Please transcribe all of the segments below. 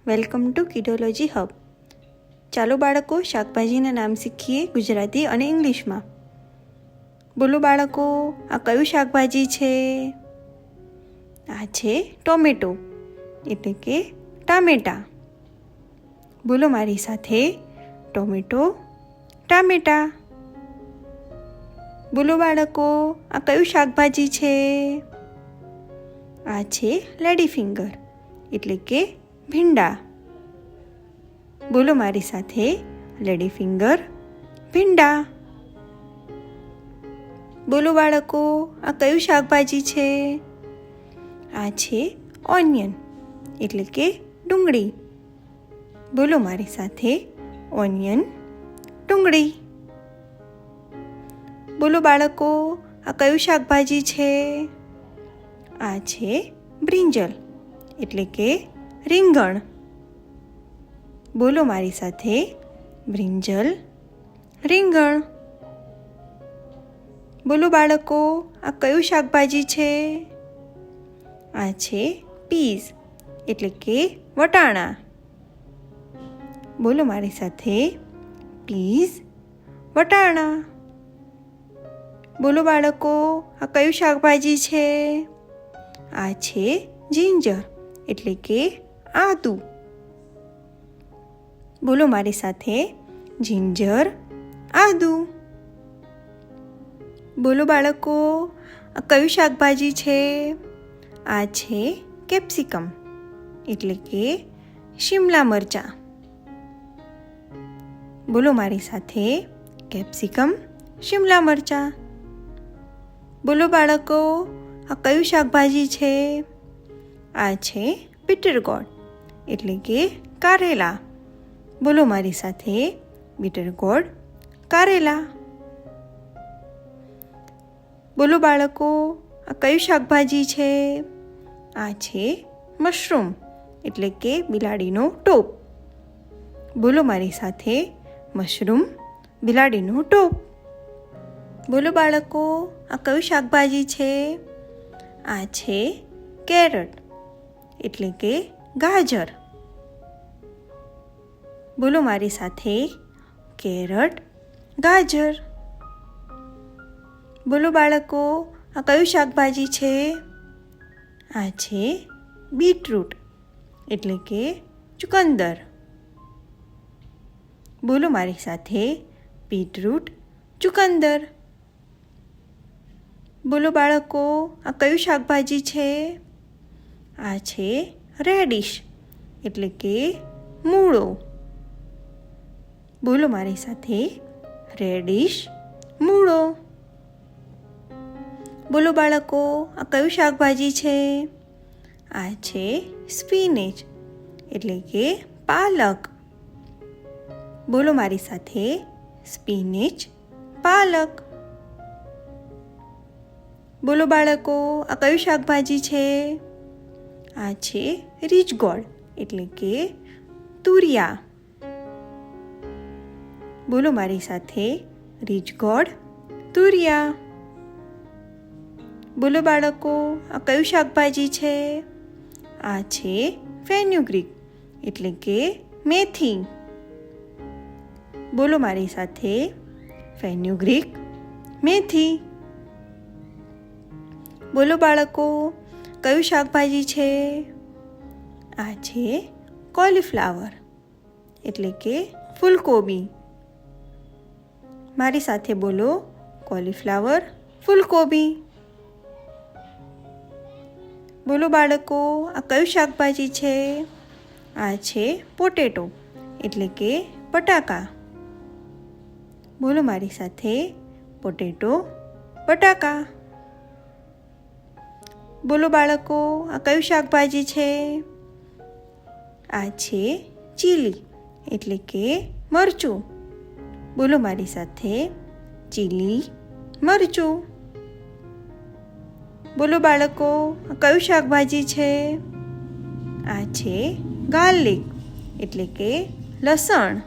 Welcome to કિડોલોજી hub. ચાલો બાળકો, શાકભાજીના નામ શીખીએ ગુજરાતી અને ઇંગ્લિશમાં. બોલો બાળકો, આ કયું શાકભાજી છે? આ છે ટોમેટો, એટલે કે ટામેટા. બોલો મારી સાથે, ટોમેટો ટામેટા. બોલો બાળકો, આ કયું શાકભાજી છે? આ છે લેડી ફિંગર, એટલે કે ભીંડા. બોલો મારી સાથે, લેડી ફિંગર ભીંડા. બોલો બાળકો, આ કયું શાકભાજી છે? આ છે ઓનિયન, એટલે કે ડુંગળી. બોલો મારી સાથે, ઓનિયન ડુંગળી. બોલો બાળકો, આ કયું શાકભાજી છે? આ છે બ્રિંજલ, એટલે કે રીંગણ. બોલો મારી સાથે, બ્રિંજલ રીંગણ. બોલો બાળકો, આ કયું શાકભાજી છે? આ છે પીઝ, એટલે કે વટાણા. બોલો મારી સાથે, પીઝ વટાણા. બોલો બાળકો, આ કયું શાકભાજી છે? આ છે જિંજર, એટલે કે આદુ. બોલો મારી સાથે, જિંજર આદુ. બોલો બાળકો, આ કયું શાકભાજી છે? આ છે કેપ્સિકમ, એટલે કે શિમલા મરચાં. બોલો મારી સાથે, કેપ્સિકમ શિમલા મરચાં. બોલો બાળકો, આ કયું શાકભાજી છે? આ છે બીટર ગોર્ડ, એટલે કે કારેલા. બોલો મારી સાથે, બીટર ગોર્ડ કારેલા. બોલો બાળકો, આ કયું શાકભાજી છે? આ છે મશરૂમ, એટલે કે બિલાડીનો ટોપ. બોલો મારી સાથે, મશરૂમ બિલાડીનો ટોપ. બોલો બાળકો, આ કયું શાકભાજી છે? આ છે કેરટ, એટલે કે ગાજર. બોલો મારી સાથે, કેરટ ગાજર. બોલો બાળકો, આ કયું શાકભાજી છે? આ છે બીટરૂટ, એટલે કે ચુકંદર. બોલો મારી સાથે, બીટરૂટ ચુકંદર. બોલો બાળકો, આ કયું શાકભાજી છે? આ છે રેડિશ, એટલે કે મૂળો. બોલો મારી સાથે, રેડિશ મૂળો. બોલો બાળકો, આ કયું શાકભાજી છે? આ છે સ્પિનેચ, એટલે કે પાલક. બોલો મારી સાથે, સ્પિનેચ પાલક. બોલો બાળકો, આ કયું શાકભાજી છે? આ છે રીચ ગોર્ડ, એટલે કે તુરિયા. બોલો મારી સાથે, રીચ ગોર્ડ તુરિયા. બોલો બાળકો, આ કયું શાકભાજી છે? આ છે ફેન્યુગ્રીક, એટલે કે મેથી. બોલો મારી સાથે, ફેન્યુગ્રીક મેથી. બોલો બાળકો, કયું શાકભાજી છે? આ છે કોલીફ્લાવર, એટલે કે ફૂલકોબી. મારી સાથે બોલો, કોલીફ્લાવર ફૂલકોબી. બોલો બાળકો, આ કયું શાકભાજી છે? આ છે પોટેટો, એટલે કે બટાકા. બોલો મારી સાથે, પોટેટો બટાકા. બોલો બાળકો, આ કયું શાકભાજી છે? આ છે ચીલી, એટલે કે મરચું. બોલો મારી સાથે, ચીલી મરચું. બોલો બાળકો, આ કયું શાકભાજી છે? આ છે ગાર્લિક, એટલે કે લસણ.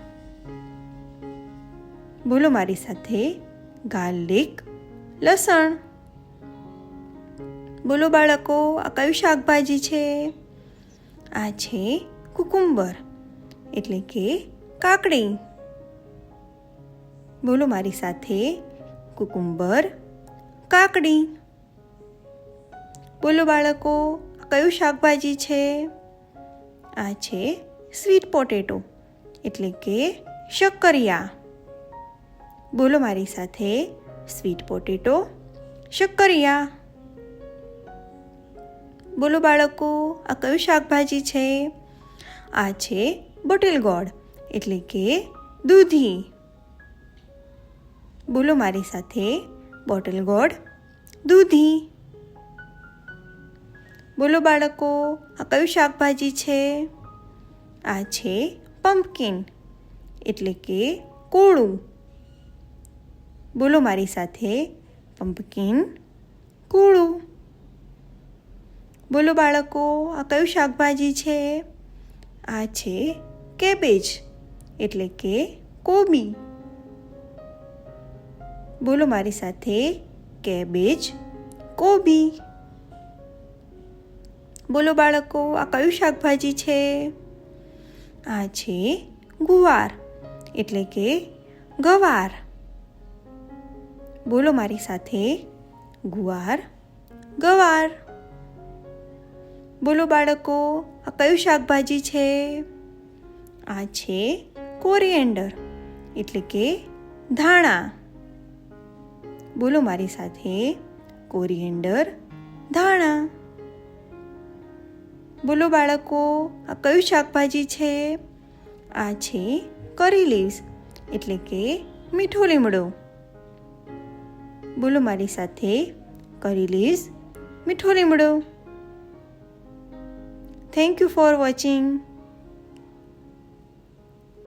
બોલો મારી સાથે, ગાર્લિક લસણ. બોલો બાળકો, આ કયું શાકભાજી છે? આ છે કુકુંબર એટલે કે કાકડી. બોલો મારી સાથે, કુકુંબર, કાકડી. બોલો બાળકો, કયું શાકભાજી છે? આ છે સ્વીટ પોટેટો એટલે કે શક્કરિયા. બોલો મારી સાથે, સ્વીટ પોટેટો, શક્કરિયા. બોલો બાળકો, આ કયું શાકભાજી છે? આ છે બોટેલ ગોળ એટલે કે દૂધી. બોલો મારી સાથે, બોટલ ગોળ, દૂધી. બોલો બાળકો, આ કયું શાકભાજી છે? આ છે પમ્પકિન એટલે કે કોળું. બોલો મારી સાથે, પમ્પકિન, કોળું. બોલો બાળકો, આ કયું શાકભાજી છે? આ છે કેબેજ એટલે કે કોબી. બોલો મારી સાથે, કેબેજ, કોબી. બોલો બાળકો, આ કયું શાકભાજી છે? આ છે ગુવાર એટલે કે ગવાર. બોલો મારી સાથે, ગુવાર, ગવાર. બોલો બાળકો, આ કયું શાકભાજી છે? આ છે કોરિએન્ડર એટલે કે ધાણા. બોલો મારી સાથે, કોરિએન્ડર, ધાણા. બોલો બાળકો, આ કયું શાકભાજી છે? આ છે કરી લીવ્સ એટલે કે મીઠો લીમડો. બોલો મારી સાથે, કરી લીવ્સ, મીઠો લીમડો. Thank you for watching.